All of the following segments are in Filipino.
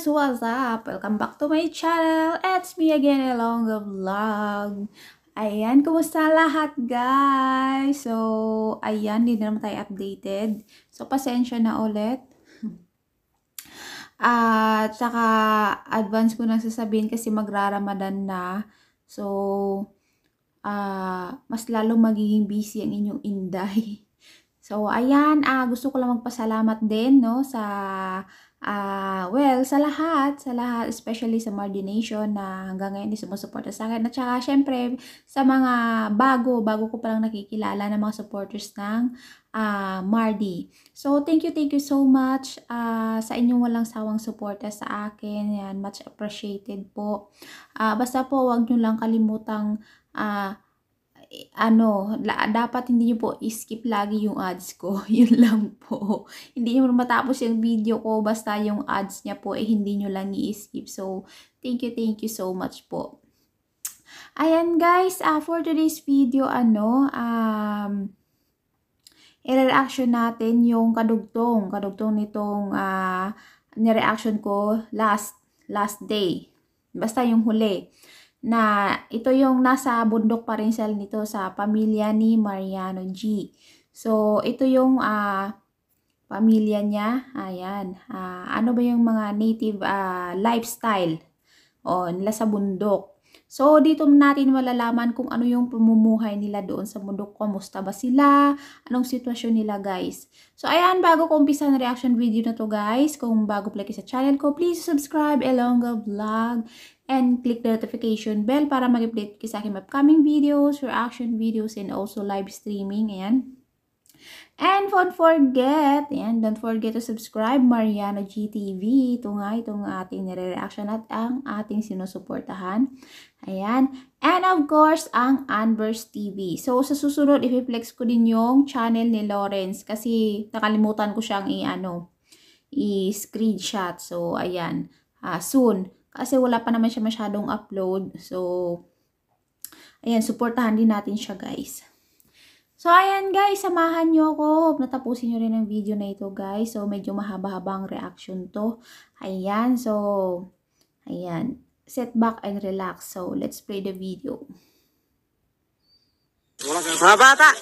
guys, what's up? Welcome back to my channel. It's me again, Elonga Vlog. Ayan, kumusta lahat guys? So, ayan, hindi na naman tayo updated. So, pasensya na ulit. At saka, advance ko nang sasabihin kasi magraramadan na. So, mas lalo magiging busy ang inyong inday. So, ayan, gusto ko lang magpasalamat din, no, sa lahat, especially sa Mardi Nation na hanggang ngayon sumusuporta sa akin. At saka, syempre, sa mga bago ko palang nakikilala na mga supporters ng Mardi. So, thank you so much sa inyong walang sawang suporta sa akin. Yan, much appreciated po. Basta po, wag nyo lang kalimutang dapat hindi nyo po i-skip lagi yung ads ko. Yun lang po. Hindi nyo matapos yung video ko, basta yung ads niya po, hindi nyo lang i-skip. So, thank you so much po. Ayan guys, for today's video, i-reaction natin yung kadugtong nitong ni-reaction ko last day. Basta yung huli. Na ito yung nasa bundok pa rin sila nito sa pamilya ni Mariano G. So, ito yung pamilya niya. Ayan. Ano ba yung mga native lifestyle nila sa bundok. So, dito natin malalaman kung ano yung pamumuhay nila doon sa bundok. Kamusta ba sila? Anong sitwasyon nila, guys? So, ayan, bago ko umpisa ang reaction video na to, guys. Kung bago pala kayo sa channel ko, please subscribe, Elonga Vlog. And click the notification bell para mag-update kayo sa aking upcoming videos, reaction videos, and also live streaming. Ayan. And don't forget to subscribe Mariano GTV. Itong ating nire-reaction at ang ating sinusuportahan. Ayan. And of course, ang Anvers TV. So, sa susunod, i-flex ko din yung channel ni Lawrence kasi nakalimutan ko siyang i-screenshot. So, ayan. Soon. Kasi wala pa naman siya masyadong upload. So, ayan, suportahan din natin siya, guys. So, ayan, guys, samahan nyo ako. Hope natapusin nyo rin ang video na ito, guys. So, medyo mahaba-habang reaction to. Ayan, so, ayan. Sit back and relax. So, let's play the video. Mga bata,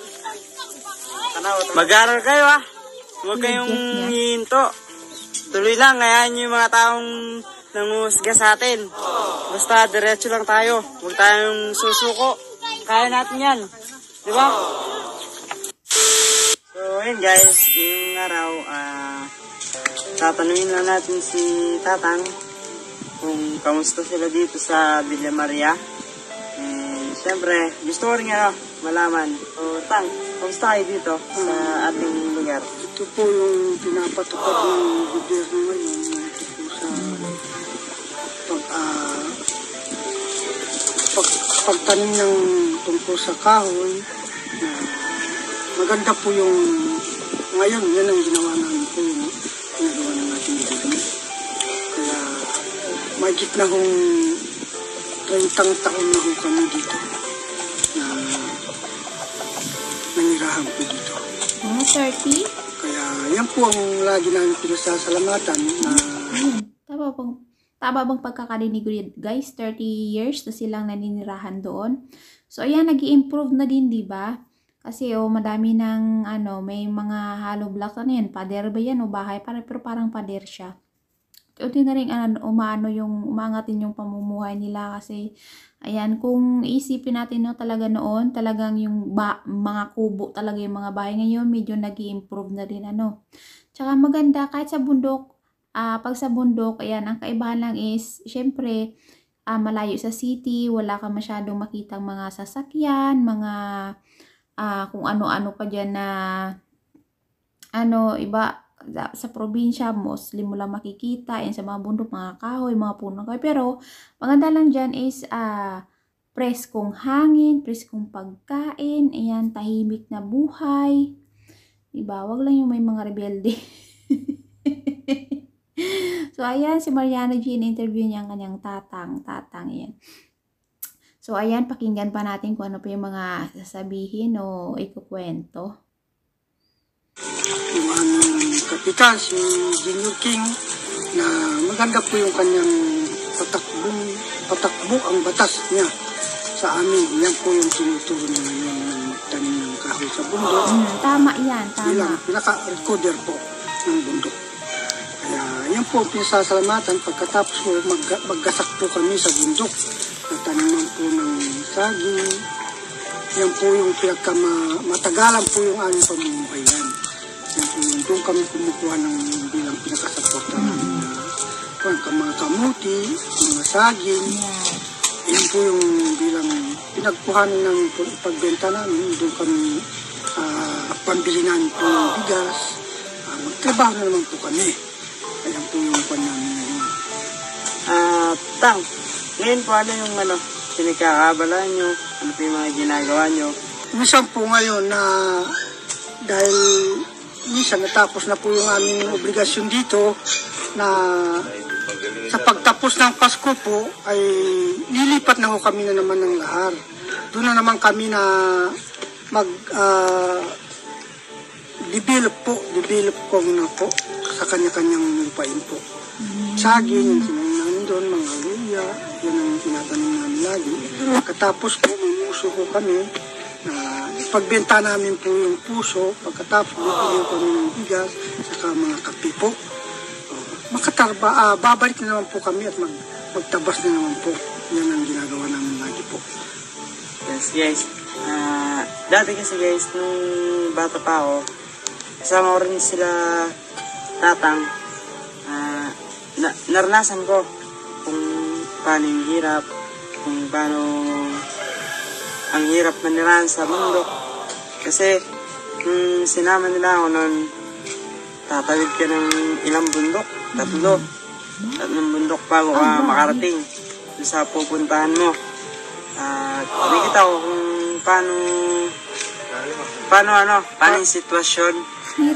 mag-aaral kayo, Huwag kayong hinto. Tuloy lang, ngayon yung mga taong nanguhusga sa atin. Basta diretso lang tayo. Huwag tayong susuko. Kaya natin yan. Di ba? So, yun guys. Ngayong araw, tatanungin lang natin si Tatang kung kamusta sila dito sa Villa Maria. And, syempre, gusto ko rin malaman. So, Tang, kamusta kayo dito sa ating lugar? Ito po yung pinapatupad ng gobyerno ngayon. Pagtanim ng tungkol sa kahoy, maganda po yung ngayon, yan ang ginawa namin po yun, ginagawa ng ating business. Kaya magit na hong 30 taon na ho kami dito na nanirahan po dito. 30? Kaya yan po ang lagi namin pinasasalamatan na Tama bang pagkakadinig ko, guys? 30 years na silang naninirahan doon. So, ayan, nag-i-improve na din, di ba? Kasi, madami ng, may mga hollow blocks, yan, pader ba yan, bahay? Pero parang pader siya. Unti na rin, umangatin yung pamumuhay nila kasi, ayan, kung isipin natin, talaga noon, talagang yung mga kubo talaga yung mga bahay. Ngayon, medyo nag-i-improve na din, Tsaka maganda, kahit sa bundok, pag sa bundok, ayan, ang kaibahan lang is, syempre, malayo sa city, wala ka masyadong makitang mga sasakyan, mga, kung ano-ano pa dyan na, iba, sa probinsya, mostly mo lang makikita, yan sa mga bundok, mga kahoy, mga puno kahoy. Pero, maganda lang dyan is, preskong hangin, preskong pagkain, ayan, tahimik na buhay. Diba? Wag lang yung may mga rebelde. So, ayan, si Mariano G, in-interview niya ang kanyang tatang, yan. So, ayan, pakinggan pa natin kung ano pa yung mga sasabihin o ikukwento. Yung kapitan, si Junior King, na maganda po yung kanyang patakbo ang batas niya sa amin. Yan po yung tinuturo naman yung tanim ng kahoy sa bundok. Tama yan, tama. Bilang pinaka-recorder po ng bundok. Kaya yan po ang pinasasalamatan pagkatapos po maggasak po kami sa bundok. Nataniman po ng saging. Yan po yung matagalan po yung aming pamumuhay yan. Yan po yung doon kami kumukuha ng bilang pinakasaporta namin na mga kamuti, mga saging. Yan po yung bilang pinagkuhanan ng pagbenta namin. Doon kami pambili namin po ng bigas. Magtrabaho na naman po kami. Ayan po yung pan namin ngayon. Tang, ngayon po ano yung pinagkakabalaan nyo? Ano po yung mga ginagawa nyo? Minsan po ngayon na dahil minsan natapos na po yung aming obligasyon dito na sa pagtapos ng Pasko po ay lilipat na ho kami na naman ng lahar. Doon na naman kami na develop ko na po sa kanya-kanyang lupain po. Saging, yung sinayin namin doon, mga luya, yan ang tinatanim namin lagi. Pagkatapos po, mamuso ko kami, pagbenta namin po yung puso, pagkatapos bibili kami ng bigas, saka mga kape po. Babalik na naman po kami at magtabas na naman po. Yan ang ginagawa namin lagi po. Yes guys, dati kasi guys, nung bata pa ako, kasama ko rin sila tatang, naranasan ko kung paano yung hirap, kung paano ang hirap manirahan sa bundok. Kasi sinama nila ako noon, tatawid ka ng ilang bundok, tatlong bundok bago ka makarating sa pupuntahan mo. Nakikita ko kung paano yung sitwasyon.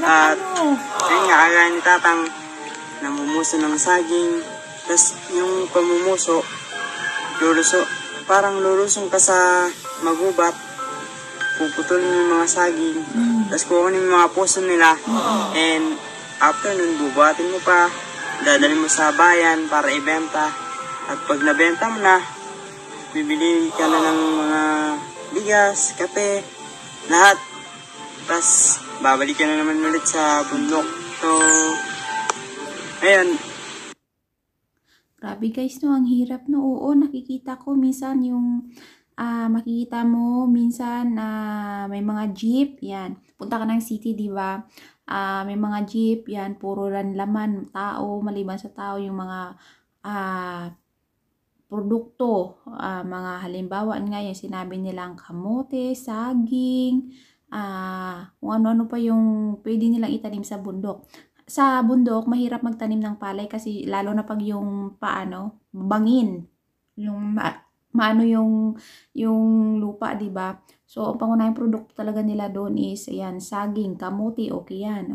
At yun nga, kagaya ni tatang namumuso ng saging, tapos yung pamumuso, parang lulusong ka sa magubat, puputulin yung mga saging, tapos kukunin yung mga puso nila, and after nun, bubuhatin mo pa, dadalhin mo sa bayan para ibenta, at pag nabenta mo na, bibili ka na ng mga bigas, kape, lahat, tapos babalik ka na naman ulit sa bundok. So, ayun. Grabe guys, no, ang hirap, no. Oo, nakikita ko minsan yung makikita mo minsan may mga jeep, yan. Punta ka ng city, di ba? May mga jeep, yan, puro laman tao, maliban sa tao yung mga produkto, mga halimbawa nga yung sinabi nilang kamote, saging, kung ano-ano pa yung pwede nilang itanim sa bundok. Sa bundok, mahirap magtanim ng palay kasi lalo na pag yung bangin, yung maano yung lupa, di ba? So, ang pangunahing produkto talaga nila doon is ayan, saging, kamote, okay yan.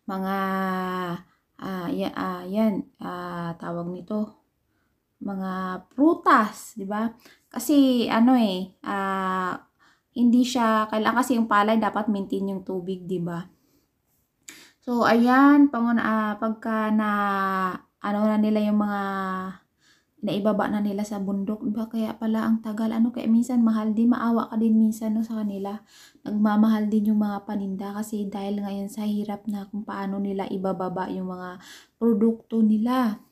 Mga tawag nito, mga prutas, di ba? Kasi hindi siya kailangan, kasi yung palay dapat maintain yung tubig, di ba? So, ayan, pagka na nila yung mga naibaba na nila sa bundok, diba? Kaya pala ang tagal, kaya minsan mahal din, maawa ka din minsan, no, sa kanila. Nagmamahal din yung mga paninda kasi dahil ngayon sa hirap na kung paano nila ibababa yung mga produkto nila.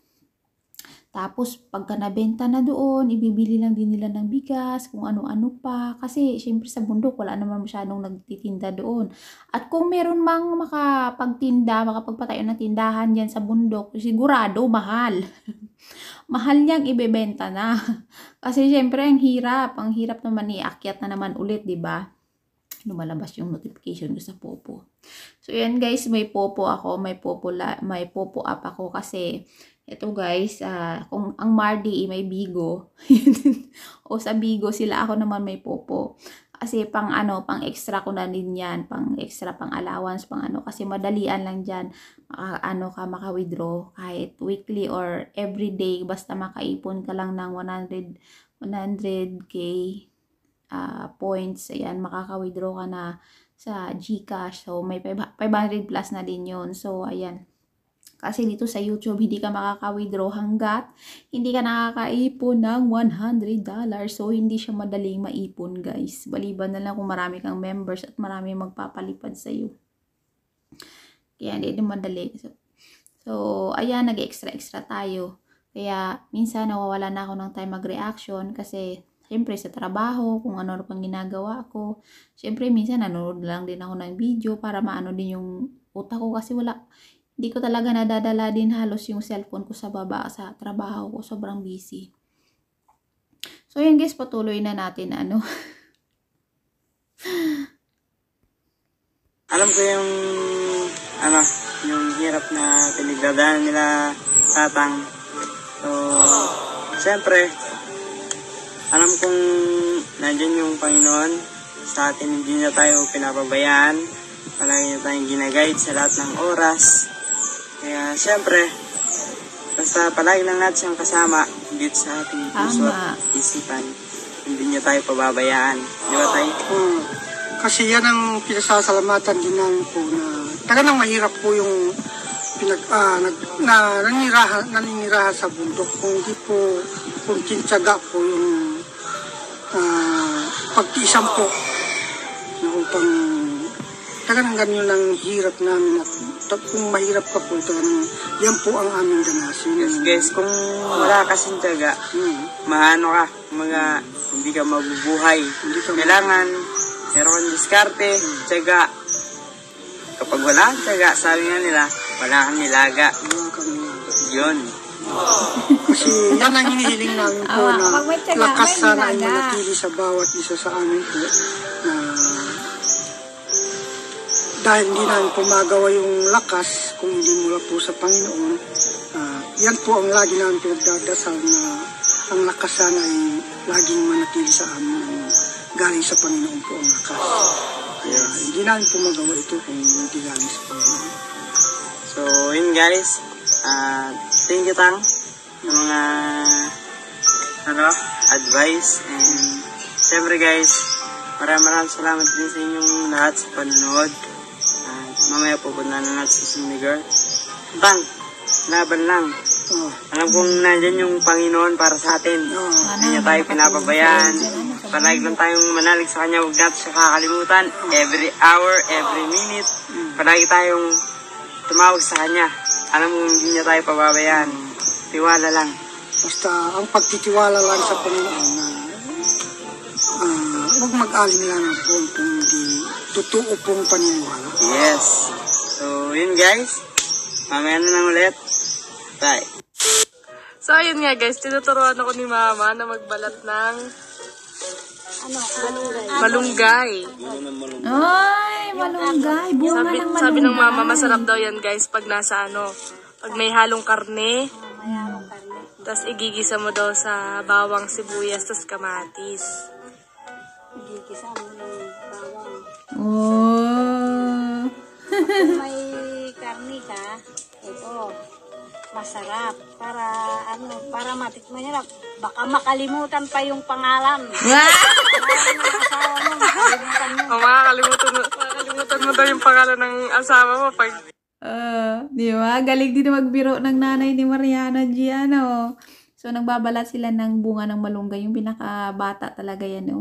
Tapos, pagka nabenta na doon, ibibili lang din nila ng bigas, kung ano-ano pa. Kasi, syempre sa bundok, wala naman masyadong nagtitinda doon. At kung meron mang makapagpatayo ng tindahan dyan sa bundok, sigurado, mahal. Mahal niyang ibebenta na. Kasi, syempre, ang hirap naman iakyat na naman ulit, di ba? Lumalabas yung notification ko sa Popo. So, yan guys, may Popo ako, may Popo app ako kasi ito guys, kung ang Mardi may Bigo, o sa Bigo sila, ako naman may Popo. Kasi pang extra ko na din yan, pang extra, pang allowance, kasi madalian lang dyan, maka-withdraw kahit weekly or everyday, basta makaipon ka lang ng 100k points, ayan, makaka-withdraw ka na sa GCash. So, may 500 plus na din yun. So, ayan. Kasi dito sa YouTube, hindi ka makaka-withdraw hanggat hindi ka nakakaipon ng $100. So, hindi siya madaling maipon, guys. Baliban na lang kung marami kang members at marami magpapalipad sa'yo. Kaya hindi din madali. So ayan, nag-extra tayo. Kaya, minsan nawawala na ako ng time mag-reaction kasi siyempre sa trabaho, kung ano pang ginagawa ko. Siyempre, minsan nanonood lang din ako ng video para maano din yung utak ko kasi hindi ko talaga nadadala din halos yung cellphone ko sa baba sa trabaho ko. Sobrang busy. So, yun guys, patuloy na natin Alam ko yung yung hirap na pinagdadaanan nila tatang. So, siyempre, alam kong nandyan yung Panginoon sa atin, hindi na tayo pinapabayaan. Palagi na tayong ginaguide sa lahat ng oras. Kaya, siyempre, basta palagi lang natin siyang kasama dito sa ating puso at isipan. Hindi niya tayo pababayaan. Di ba tayo? Kasi yan ang pinasasalamatan din namin po na talagang mahirap po yung naninirahan sa bundok. Kung hindi po, kung tintsaga po yung pagtiisang po na upang talagang ganyan ang hirap namin at kung mahirap ka po talagang yan po ang aming ganasin. Yes guys, kung wala kasing tiyaga, maano ka, hindi ka mabubuhay. Kailangan meron kang diskarte, tiyaga. Kapag wala kang tiyaga, sabi nga nila, wala kang nilaga. Yun. Kasi yan ang hinihiling namin po na lakas sana ay manatili sa bawat isa sa amin po na dahil hindi namin pumagawa yung lakas kung hindi mula po sa Panginoon. Yan po ang lagi namin pinagdadasal na ang lakas sana ay laging manatili sa amin galing sa Panginoon po ang lakas. Kaya hindi namin pumagawa ito kung hindi galing sa Panginoon. So, yun guys. Thank you Tang ng mga advice. And siyempre guys, maraming salamat din sa inyong lahat sa panonood. Mamaya pupunta na natin sa Sumigor. Tang, laban lang. Alam kong nandyan yung Panginoon para sa atin. Hindi niya tayo pinapabayaan. Palagi lang tayong manalig sa Kanya. Huwag natin siya kakalimutan. Every hour, every minute. Palagi tayong tumawag sa Kanya. Alam mo, hindi niya tayo pababayaan. Tiwala lang. Basta ang pagtitiwala lang sa Panginoon na huwag mag-alinlangan po kung hindi totoo pong paniniwala. Yes. So, yun guys. Mamaya na lang ulit. Bye. So, ayun nga guys, tinuturuan ako ni Mama na magbalat ng malunggay. Ay, malunggay. Bunga ng malunggay. Sabi ng Mama, masarap daw yan guys pag nasa pag may halong karne. Tapos igigisa mo daw sa bawang, sibuyas, tapos kamatis. Igigisa mo ng bawang. Oh. Kung may karne ka, ito, masarap. Para matikman nyo lang. Baka makalimutan pa yung pangalan. Makakalimutan mo daw yung pangalan ng asawa mo pag... Di ba? Galing din magbiro ng nanay ni Mariana Giano. So, nagbabalat sila ng bunga ng malunggay. Yung pinakabata talaga yan.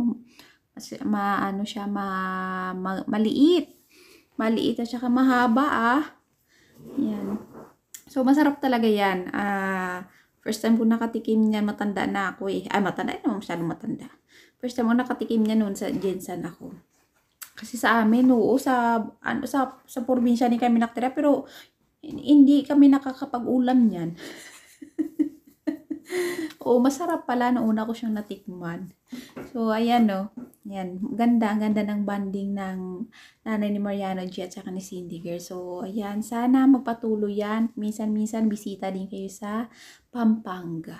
Maliit. Maliit at saka mahaba Yan. So, masarap talaga yan. First time ko nakatikim niyan, matanda na ako matanda naman, masyadong matanda. First time ko nakatikim niyan noon sa Jensen ako. Kasi sa amin, sa probinsya ni kami nakatira, pero hindi kami nakakapag-ulam niyan. Masarap pala noong una ko siyang natikman. So, ayan Yan. Ang ganda ng banding ng nanay ni Mariano G at saka ni Cindy Girl. So, ayan. Sana magpatuloy yan. Minsan-minsan bisita din kayo sa Pampanga.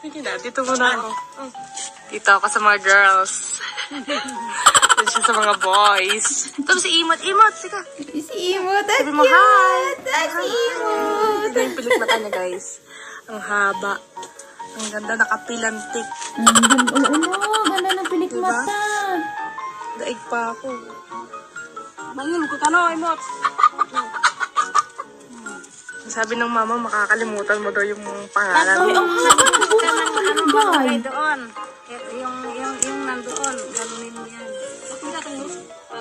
Sige na, dito muna ako. Dito ako sa mga girls. Dito siya sa mga boys. Tapos si Imot. Sika. Si Imot. Sabi mo, hi. Si Imot. Ito yung pilik mata niya, guys. Ang haba. Ang ganda, nakapilantik. Ganda ng pilik mata. Daig pa ako. Mayroon ko Imot. Sabi ng mama, makakalimutan mo daw yung pangalan. Ay, ang haba ng buhay. Ay, doon. Yung nandoon. Ganunin mo yan.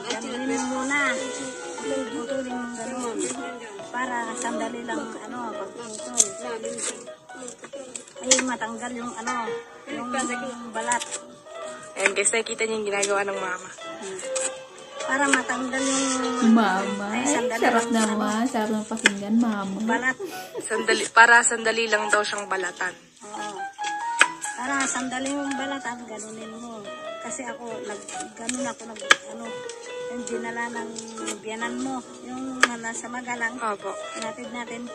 Ganunin mo muna. Putulin mo ganun. Para sandali lang, pagputol. Ay, matanggal yung yung balat. Ayan guys, nakikita niyo yung ginagawa ng mama. Para matanggal yung Mama, Ay, ay, sandali sarap lang. naman. Sarap ng pakinggan, mama. balat. Para sandali lang daw siyang balatan. Oo. Para sandali yung balatan, ganunin mo. Kasi ako, yung dinala ng biyanan mo, yung nasa Magalang, Opo. pinatid natin.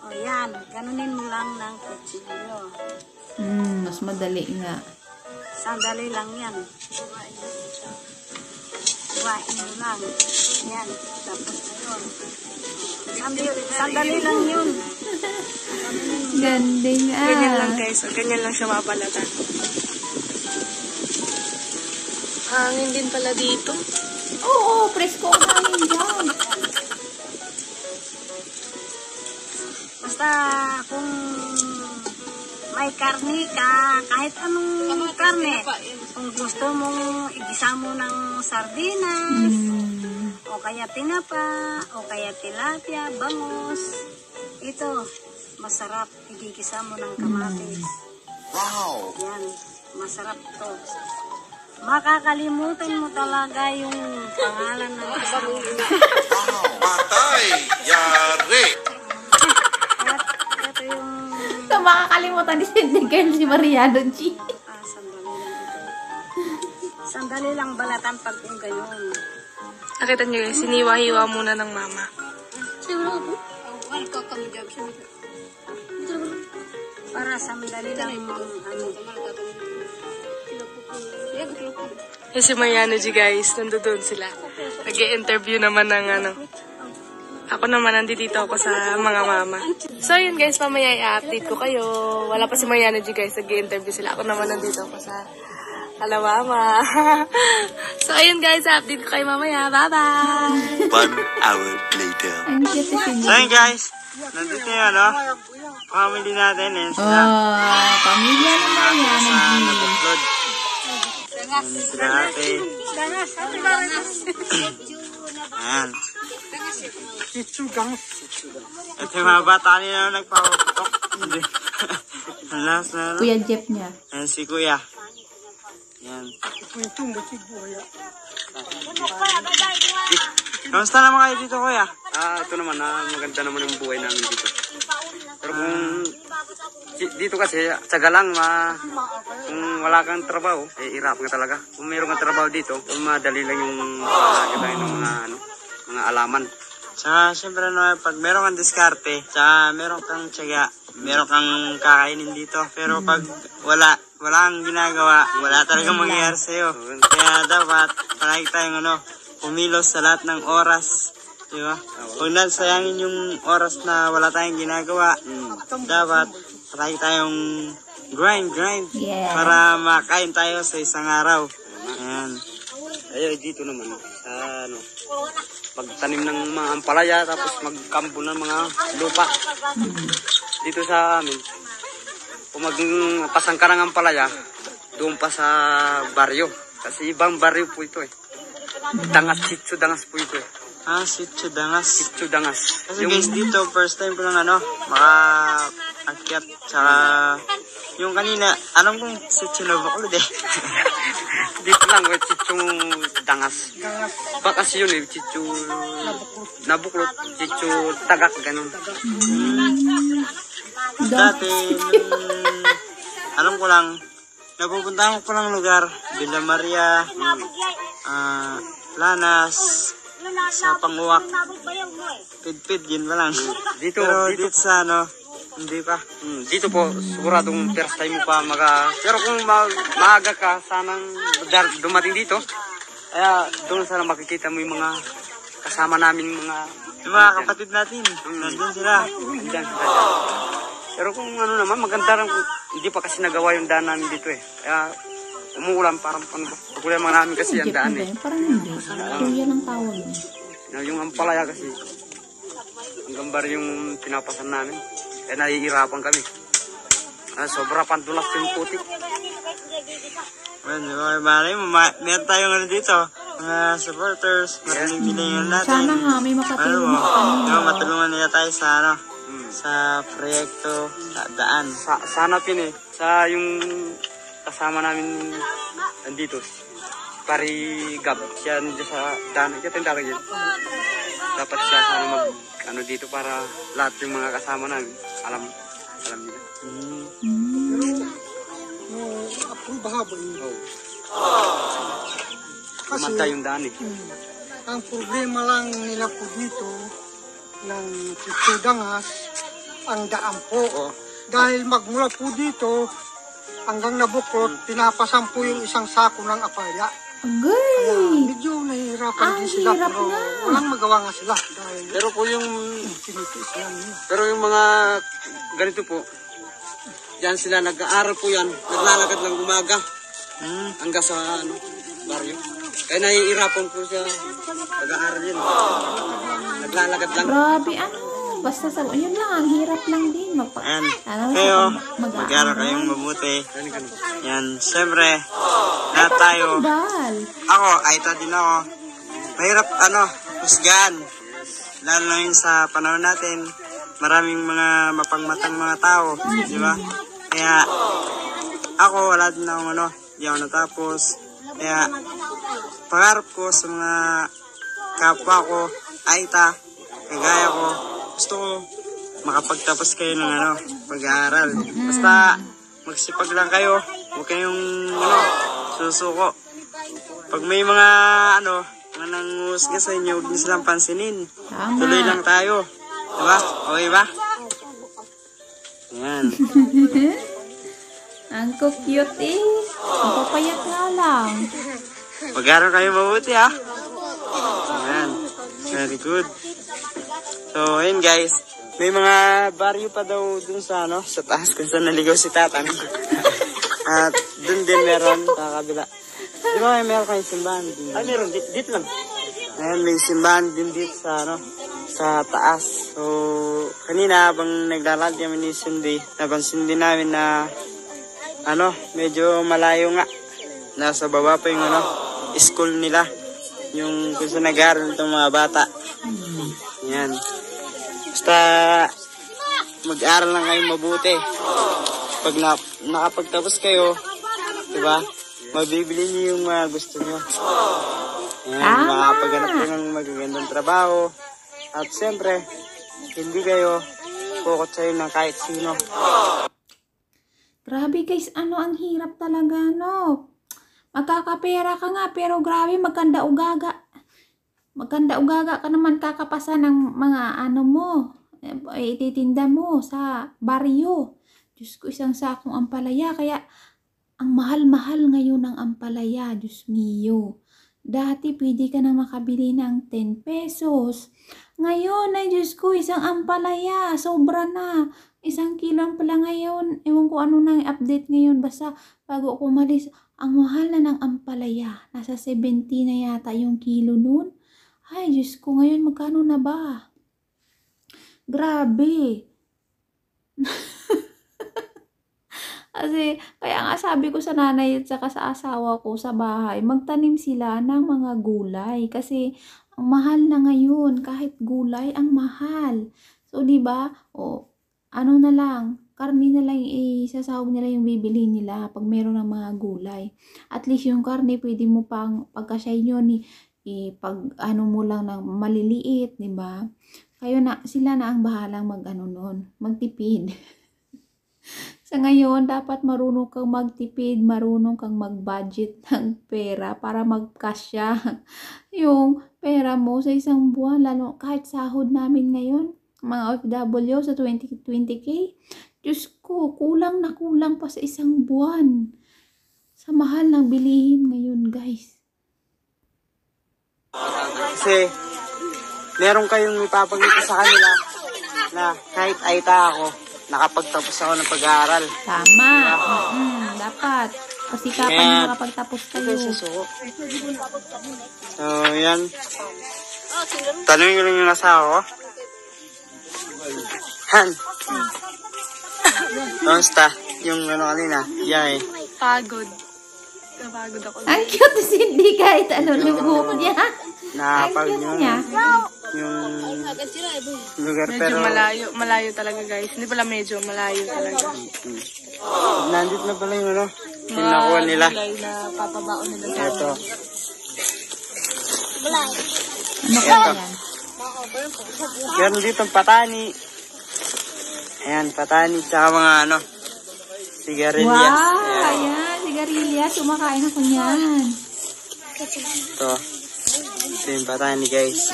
O yan, ganunin mo lang ng kutsilyo. Mas madali nga. Sandali lang yan. Huwain mo lang. Yan, tapos na yun. Sandali lang yun. Ganding Ganyan lang guys, ganyan lang siya mabalatan. Hangin din pala dito. Oo, presko ang hangin dyan. Basta kung may karne ka, kahit anong karne, kung gusto mong igisa mo ng sardinas, o kaya tinapa, o kaya tilapia, bangus, ito, masarap, igigisa mo ng kamatis. Wow! Yan, masarap to. Makakalimutan mo talaga yung pangalan ng asawa. Patay! Yari! Ito yung Ito, makakalimutan ni Sidney Kyle si Mariano G. sandali lang ito. Sandali lang balatan pag yung ganyan. Nakita niyo guys, siniwa-hiwa muna ng mama. Para sandali lang Si Mariano G guys, nandoon sila. Nag-i-interview naman ng Ako naman, nandito ako sa mga mama. So yun guys, mamaya i-update ko kayo. Wala pa si Mariano G guys, nag-i-interview sila. Ako naman nandito ako sa Kalawama. So ayun guys, update ko kayo mamaya. Bye-bye! 1 hour later. Ang cute si Sidney. So yun guys, nandito yung family natin. Yan sila. Pamilya na Mariano Sa G. nag-upload. Yan sila ate. Ayan. Ito yung mga bata nila na nagpapaputok. Hindi. Ang last na Kuya Jeff niya. Ayan si kuya. Yan. Kamusta naman kayo dito kuya? Ito naman, maganda naman ang buhay namin dito. Pero kung dito kasi, tsaga lang, kung wala kang trabaho, hirap ka talaga. Kung mayroon kang trabaho dito, madali lang yung makakita ng mga alaman. Tsaka syempre pag meron kang diskarte, tsaka meron kang tsaga, meron kang kakainin dito. Pero pag wala kang ginagawa, wala talagang mangyayari sa'yo. Kaya dapat palagi tayong pumilos sa lahat ng oras. Diba? Huwag na sayangin yung oras na wala tayong ginagawa. Dapat palagi tayong grind. Yeah. Para makain tayo sa isang araw. Ayan. Ay, dito naman, sa pagtanim ng mga ampalaya, tapos magkampo ng mga lupa. Dito sa amin, kung magpasang ka ng ampalaya, doon pa sa baryo. Kasi ibang baryo po ito eh. Sitio Dangas po ito eh. Sitio Dangas. Sitio Dangas. Kasi guys, dito, first time ko lang maka-akyat. Tsaka, yung kanina, alam kong Sitio Navaklod eh. Dito lang, Sitio Dangas. Bakas yun eh, Sitio Nabuklot, Sitio Tagak, ganun. Dati, alam ko lang, napupuntahan ko lang lugar, Villa Maria, Planas, sa Panguwak, Pidpid, yun ba lang. Pero dito sa hindi pa. Dito po, siguradong first time mo pa Pero kung maaga ka, sanang dumating dito, kaya doon sana makikita mo yung mga kasama namin Yung mga kapatid natin, nandun sila. Andyan sila. Pero kung naman, maganda rin hindi pa kasi nagawa yung daan namin dito eh. Kaya umuulan, parang pagkulang namin kasi yung daan eh. Parang hindi. Kuya lang tawag niya. Yung ampalaya kasi, hanggang bar yung pinapasan namin. Kaya nahihirapan kami. Sobra pandulas yung putik. Well, malay mo, meron tayong ano dito, mga supporters, maraming bilingan natin. Sana nga, may makatulong sa kanila. Matulungan nila tayo sa ano, sa proyekto, sa daan. Sana pin sa yung kasama namin nandito. Pari Gab, siya nandiyan sa daan, siya tindara yun. Dapat siya sana mag, dito para lahat yung mga kasama namin, alam nila. Apong bahaba yun. Kasi, Kumanta yung daan eh. ang problema lang nila po dito, ng Pito Dangas, ang daan po. Dahil magmula po dito, hanggang Nabuklot, pinapasan po yung isang sako ng apaya. Kaya Agay! medyo nahihirapan din sila, hirap pero na. walang magawa nga sila. Dahil Pero po yung tinitiis lang nila. Pero yung mga ganito po, yan sila nag-aaral po yan, naglalakad lang umaga hanggang sa baryo. Kaya nahihirapan po siya nag-aaral yan. Naglalakad lang. Grabe, ano? Basta sa, yun lang, ang hirap lang din. Ayan, Ano, kayo, mag-aaral. mag-aaral kayong mabuti. Yan, siyempre, lahat tayo. Bal. Ako, Aita din ako. Mahirap, husgahan. Lalo na yun sa panahon natin, maraming mga mapangmatang mga tao, di ba? Kaya, ako, wala din akong di ako natapos. Kaya, pangarap ko sa mga kapwa ko, Aita, kagaya ko, gusto ko makapagtapos kayo ng pag-aaral. Basta, magsipag lang kayo, huwag kayong, susuko. Pag may mga, mga nanghusga sa inyo, huwag niyo silang pansinin. Tama. Tuloy lang tayo. Diba? Okay ba? Ayan. Ang cute eh. Ang papayat nga lang. Mag-aaral kayo mabuti, ha? Ayan. Very good. So, ayun guys. May mga baryo pa daw dun sa, sa taas kung saan naligaw si Tatang. At dun din meron sa kabila. Di ba meron kayong simbahan? Ay, meron, dito lang. Ayan, may simbahan din dito sa, sa taas. So, kanina habang naglalakad kami ni Cindy, napansin din namin na, medyo malayo nga. Nasa baba pa yung, school nila. Yung kung saan nag-aaral itong mga bata. Ayan. Basta, mag-aaral lang kayo mabuti. Pag nakapagtapos kayo, diba, mabibili niyo yung mga gusto niyo. Ayan, makapaghanap kayo ng magagandang trabaho. At siyempre, hindi kayo kukot sa'yo ng kahit sino. Grabe guys, ang hirap talaga, no? Magkakapera ka nga, pero grabe, magkanda ugaga. Magkanda ugaga ka naman kakapasa ng mga mo, ititinda mo sa baryo. Diyos ko, isang sakong ampalaya. Kaya, ang mahal-mahal ngayon ng ampalaya, Diyos mio. Dati, pwede ka na makabili ng 10 pesos. Ngayon, ay Diyos ko, isang ampalaya, sobra na. 1 kilo pala ngayon. Ewan ko ano nang update ngayon. Basta, bago ako umalis, ang mahal na ng ampalaya. Nasa 70 na yata yung kilo nun. Ay, Diyos ko, ngayon magkano na ba? Grabe. Kasi, kaya nga sabi ko sa nanay at saka sa asawa ko sa bahay, magtanim sila ng mga gulay. Kasi, ang mahal na ngayon, kahit gulay, ang mahal. So, diba? Na lang, karne na lang isasahog nila yung bibili nila pag meron ng mga gulay. At least yung karne, pwede mo pang pagkasya nyo pag mo lang ng maliliit, di ba? Sila na ang bahalang magtipid. Sa ngayon, dapat marunong kang magtipid, marunong kang mag-budget ng pera para magkasya yung pera mo sa isang buwan, lalo kahit sahod namin ngayon, mga OFW sa 20k. Diyos ko, kulang na kulang pa sa isang buwan. Sa mahal ng bilihin ngayon, guys. Kasi, meron kayong ipapagita sa kanila na kahit Aita ako, nakapagtapos ako ng pag-aaral. Tama. Dapat. Pasikapan nyo makapagtapos kayo. So, yan. Tanungin ko lang yung asawa ko. Han. Kamusta? Yung ano kanina? Yay. Pagod. Napagod ako. Ang cute si Cindy kahit ano yung buhok niya. Ang Nakapag cute yung, niya. yung lugar Medyo pero malayo talaga guys. Hindi pala medyo malayo talaga. nandito na pala yung ano. Pinakuha nila. Gulay na papabaon nila sa Ito. Ano kaya yan? Meron dito patani. Ayan, patani tsaka mga ano. Sigarilyas. Wow! Ayan, sigarilyas. Kumakain ako niyan. Ito. Ito yung patani guys.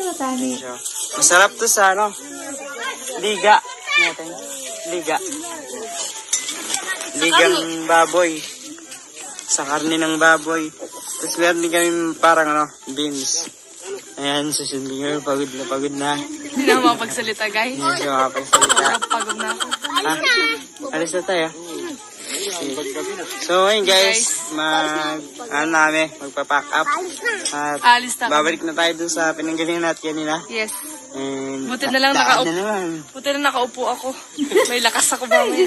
Matani. So, masarap to sa ano. Liga. Natin. Liga. Ligang baboy. Sa karne ng baboy. Tapos meron din kami parang ano, beans. Ayan, susunod nga, pagod na. Hindi na makapagsalita guys. Hindi siya makapagsalita. Pagod na ako. Ha? Alis na tayo. So, ayun guys, magpa-pack up. At Alis na kami. babalik na tayo dun sa pinanggalingan natin kanina. Yes. And Buti na lang daan na naman. Buti na nakaupo ako. May lakas ako mamaya.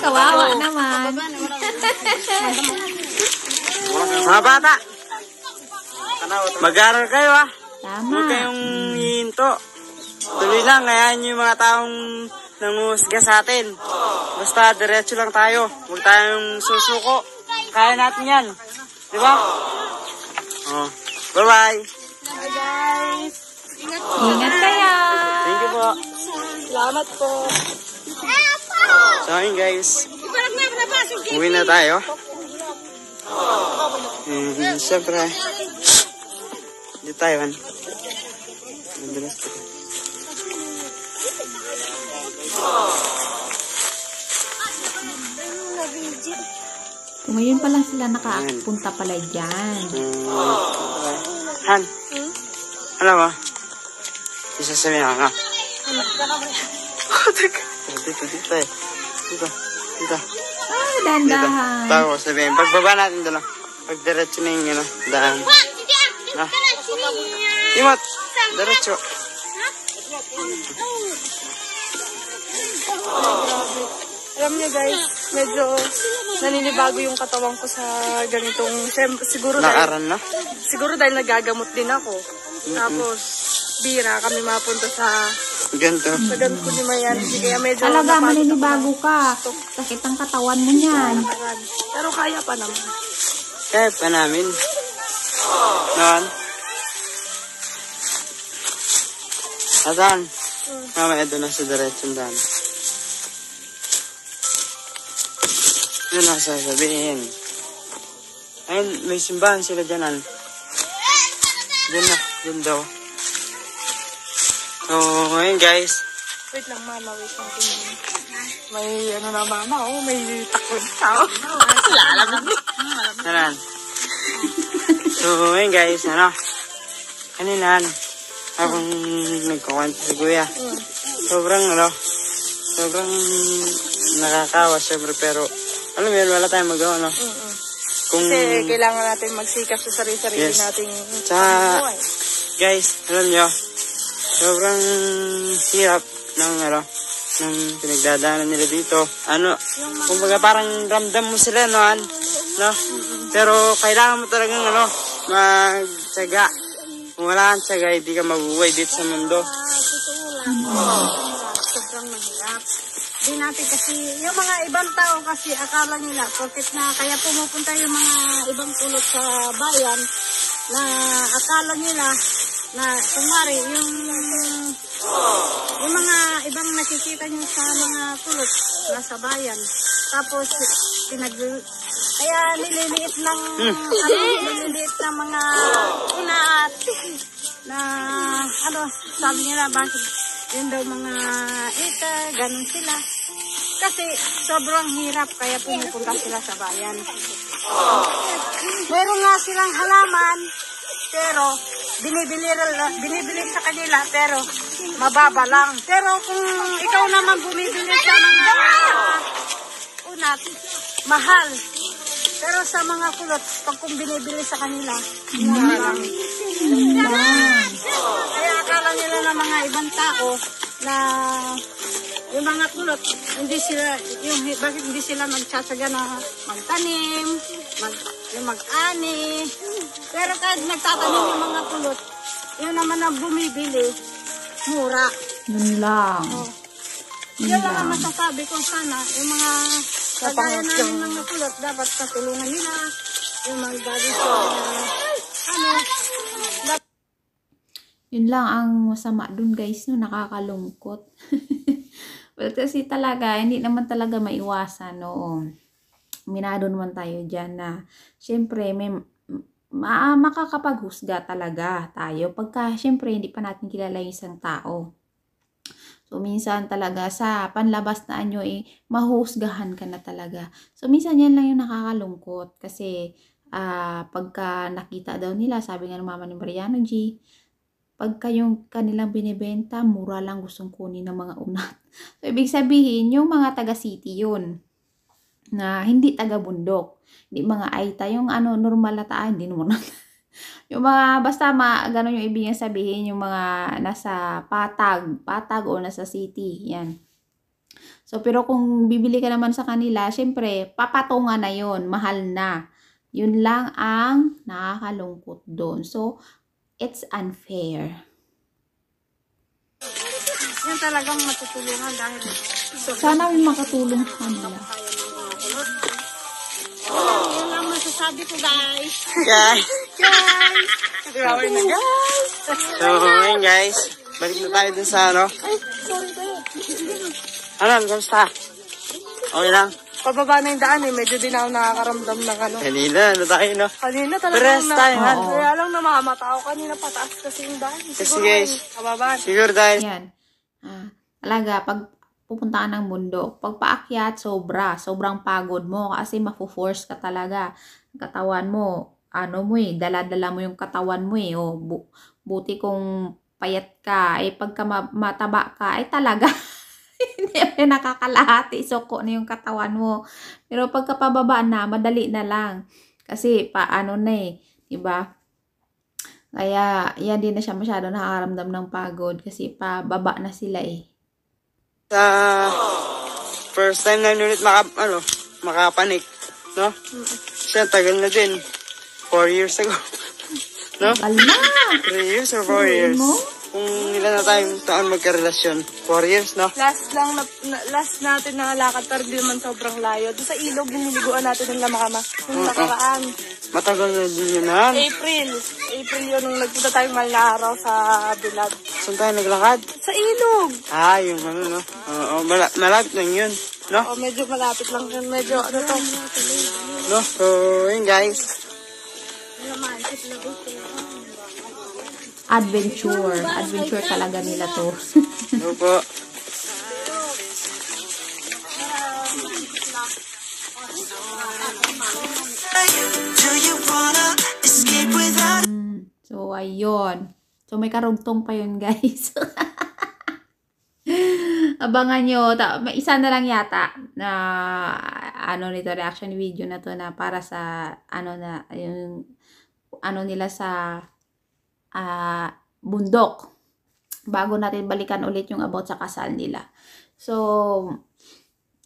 Kawawa naman. Mga bata, mag-aaral kayo ha. Tama. Huwag kayong hinto. Tuloy lang, ngayon yung mga taong nanguhusga sa atin. Basta diretso lang tayo. Huwag tayong susuko. Kaya natin yan. Di ba? Oh. Bye-bye. Bye guys. Ingat kayo. Thank you po. Salamat po. So ayun guys, uwi na tayo. Siyempre, di tayo. Madalas ko. So, ngayon pa lang sila nakapunta pala dyan. Han, alam mo, isasabihin ako nga. Dito eh. Dito. Ah, dandahan. Tago, sabihin. Pagbaba natin doon. Pag diretso na yung ano, daan. Na. Imot, diretso. Alam niyo guys, medyo naninibago yung katawan ko sa ganitong, siguro dahil nagagamot din ako. Tapos, bira kami mapunta sa Ganito. ganito ni Mayan. Kaya medyo Talaga, napagod maninibago ka. Sakit ang katawan mo niyan. ako. Pero kaya pa naman. Kaya pa namin. Naman. Asan? Mamaya doon na sa diretsong daan. Yun ang sasabihin. Ayun, may simbahan sila dyan. Dyan daw. So, ayun guys. Wait lang mama, wait lang. May ano na mama, may takot tao. Lalamig. Ayan. So, ayun guys, kaninan, habang nagkukwento si Kuya, sobrang nakakawa syempre, pero, alam mo yun, wala tayong magawa, no? Kung, Kasi kailangan natin magsikap sa sarili-sarili nating Tsaka, guys, alam nyo, sobrang hirap ng pinagdadaanan nila dito. Kumbaga parang ramdam mo sila, no? Pero kailangan mo talagang, magtsaga. Kung wala kang tsaga, hindi ka mabuhay dito sa mundo. Sobrang mahirap. Di natin kasi, yung mga ibang tao kasi akala nila, porket na kaya pumupunta yung mga ibang kulot sa bayan, na akala nila na kumari yung mga ibang nakikita nyo sa mga kulot nasa bayan. Tapos kaya nililiit ng nililiit ng mga inaat na sabi nila bakit yun daw mga ita, ganun sila. Kasi sobrang hirap kaya pumupunta sila sa bayan. Meron nga silang halaman, pero binibili sa kanila, pero mababa lang. Pero kung ikaw naman bumibili sa mga unat, mahal. Pero sa mga kulot, pag kung binibili sa kanila, mura lang. Kaya akala nila ng mga ibang tao na yung mga kulot, hindi sila, bakit hindi sila nagtsatsaga na magtanim, yung mag-ani. Pero kahit nagtatanim yung mga kulot, yun naman ang bumibili, mura. Yun lang. Yun lang ang masasabi ko sana, yung mga kagaya namin mga kulot, dapat katulungan nila, yung mga galing sa Yun lang ang masama dun guys, no, nakakalungkot. Well, kasi talaga, hindi naman talaga maiwasan, no. Minado naman tayo dyan na, syempre, may makakapaghusga talaga tayo pagka, syempre, hindi pa natin kilala yung isang tao. So, minsan talaga sa panlabas na anyo, mahusgahan ka na talaga. So, minsan yan lang yung nakakalungkot. Kasi, pagka nakita daw nila, sabi nga ng mama ni Mariano G, pagka yung kanilang binibenta, mura lang gustong kunin ng mga unat. So, ibig sabihin, yung mga taga-city yun, na hindi taga-bundok. Hindi mga aita, yung normal na hindi normal. Yung mga, basta gano'n yung ibig sabihin, yung mga nasa patag o nasa city, yan. So, pero kung bibili ka naman sa kanila, syempre, papatungan na yun, mahal na. Yun lang ang nakakalungkot doon. So, it's unfair. Yan talagang matutulungan dahil Sana may makatulong sa kanila. yun lang masasabi ko guys. Guys. Grabe na guys. So, ngayon guys, balik na tayo dun sa Ano, kamusta? Okay lang? Pababa na yung daan medyo din ako nakakaramdam ng Kanina, tayo, no? Kanina talaga Pares tayo, ha? Kaya lang namamata ako kanina pataas kasi yung daan. Kasi guys, kababa. siguro dahil Yan. Talaga, pag pupunta ka ng bundok, pag paakyat, sobrang pagod mo kasi mafu-force ka talaga. Katawan mo, dala-dala mo yung katawan mo buti kung payat ka, pagka mataba ka, talaga, hindi nakakalahati, suko na yung katawan mo. Pero pagka pababa na, madali na lang. Kasi, diba? Kaya, yan din na siya masyado nakakaramdam ng pagod kasi pababa na sila sa first time na ulit makapanik, no? Siya, tagal na din. 4 years ago. No? Kalma! 3 years or 4 years? Kung ilan na tayong taon magkarelasyon. 4 years, no? Last natin na lakad pero di naman sobrang layo. Doon sa ilog, biniliguan natin ng lamakama. Yung nakaraan. Matagal na din yun, ha? April yun nung nagpunta tayong mahal na araw sa Bilad. Saan tayo naglakad? Sa ilog! Yung no? Oo, malapit lang yun, no? O, medyo malapit lang yun. Medyo to. No? So, yun guys. Adventure talaga nila to. Ano po? So, ayun. So, may karugtong pa yun, guys. Abangan nyo. May isa na lang yata na nito, reaction video na to na para sa yung nila sa bundok. Bago natin balikan ulit yung about sa kasal nila. So,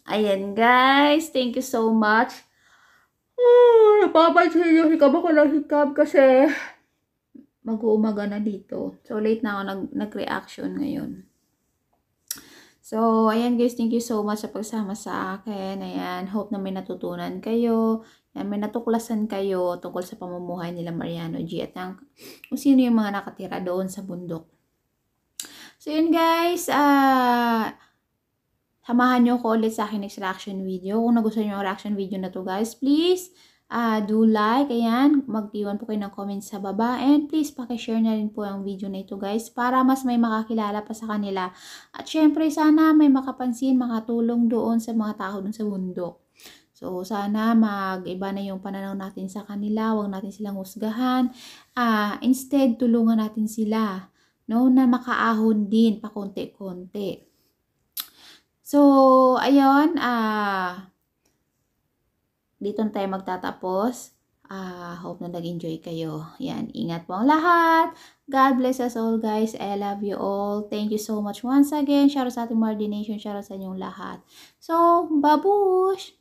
ayan guys. Thank you so much. Napapansin nyo, hikab ako ng hikab kasi mag-uumaga na dito. So, late na ako nag-reaction ngayon. So, ayan guys, thank you so much sa pagsama sa akin. Ayan, hope na may natutunan kayo. Ayan, may natuklasan kayo tungkol sa pamumuhay nila Mariano G. At kung sino yung mga nakatira doon sa bundok. So, yun guys, samahan nyo ko ulit sa akin next reaction video. Kung nagustuhan nyo yung reaction video na to guys, please do like. Ayan, mag-iwan po kayo ng comments sa baba. And please, pakishare na rin po ang video na ito guys para mas may makakilala pa sa kanila. At syempre, sana may makapansin, makatulong doon sa mga tao doon sa bundok. So, sana mag-iba na yung pananaw natin sa kanila. Huwag natin silang husgahan. Instead, tulungan natin sila. No, na makaahon din pa konti-konti. So, ayun, dito na tayo magtatapos. Hope na nag-enjoy kayo. Yan, ingat po ang lahat. God bless us all, guys. I love you all. Thank you so much once again. Shout out sa ating Mardi Nation. Shout out sa inyong lahat. So, babush!